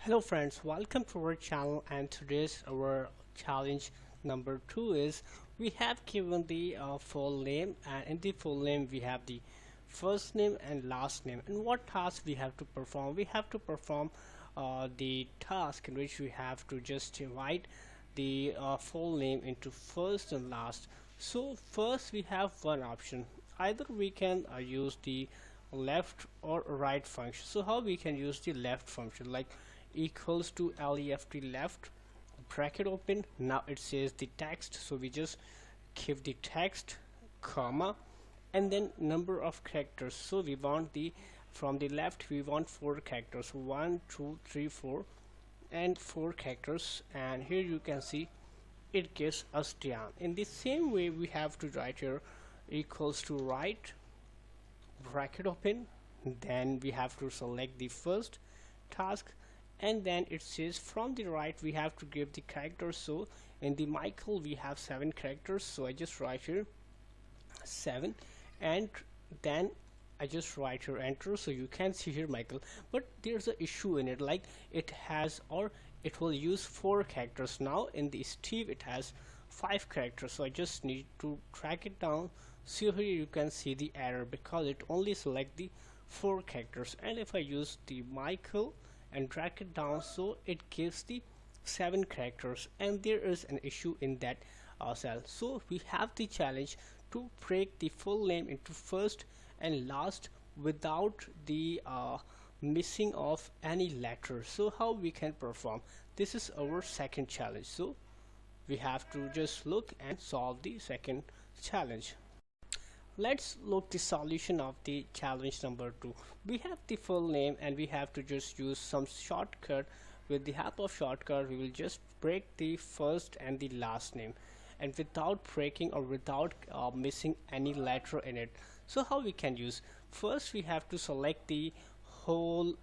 Hello friends, welcome to our channel, and today's our challenge number 2 is we have given the full name, and in the full name we have the first name and last name, and what task we have to perform. We have to perform the task in which we have to just divide the full name into first and last. So first we have one option, either we can use the left or right function. So how we can use the left function, like equals to left, left bracket open. Now it says the text, so we just give the text comma and then number of characters. So we want the from the left we want 4 characters, 1 2 3 4 and 4 characters, and here you can see it gives us down. In the same way we have to write here equals to right bracket open, then we have to select the first task, and then it says from the right we have to give the characters. So in the Michael we have 7 characters, so I just write here 7, and then I just write here enter. So you can see here Michael, but there's an issue in it, like it has, or it will use 4 characters. Now in the Steve it has 5 characters, so I just need to track it down. So here you can see the error because it only select the 4 characters, and if I use the Michael and drag it down, so it gives the 7 characters, and there is an issue in that cell. So we have the challenge to break the full name into first and last without the missing of any letter. So how we can perform this is our second challenge. So we have to just look and solve the second challenge. Let's look the solution of the challenge number 2. We have the full name and we have to just use some shortcut. With the help of shortcut we will just break the first and the last name, and without breaking or without missing any letter in it. So how we can use, first we have to select the whole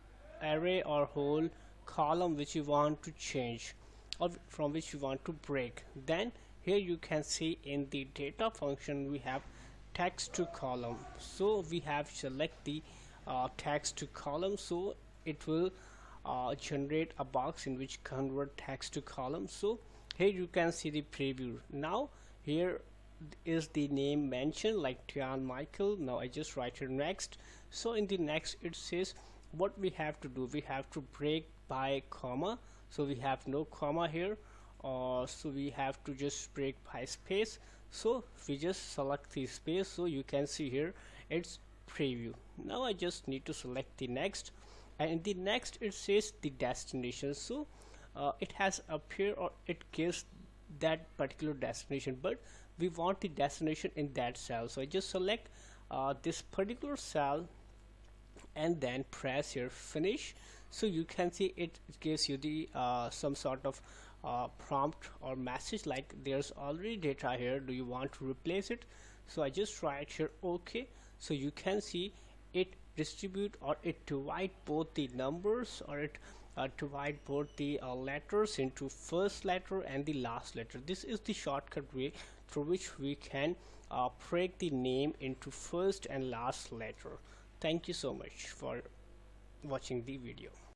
array or whole column which you want to change or from which you want to break. Then here you can see in the data function we have text to column, so we have select the text to column, so it will generate a box in which convert text to column. So here you can see the preview. Now here is the name mentioned like Tian Michael. Now I just write here next. So in the next it says what we have to do, we have to break by comma, so we have no comma here, so we have to just break by space. So we just select the space, so you can see here it's preview. Now I just need to select the next, and in the next it says the destination. So it has appeared or it gives that particular destination, but we want the destination in that cell. So I just select this particular cell and then press here finish. So you can see it gives you the some sort of prompt or message like there's already data here, do you want to replace it? So I just write here okay. So you can see it distribute or it divide both the numbers, or it divide both the letters into first letter and the last letter. This is the shortcut way through which we can break the name into first and last letter. Thank you so much for watching the video.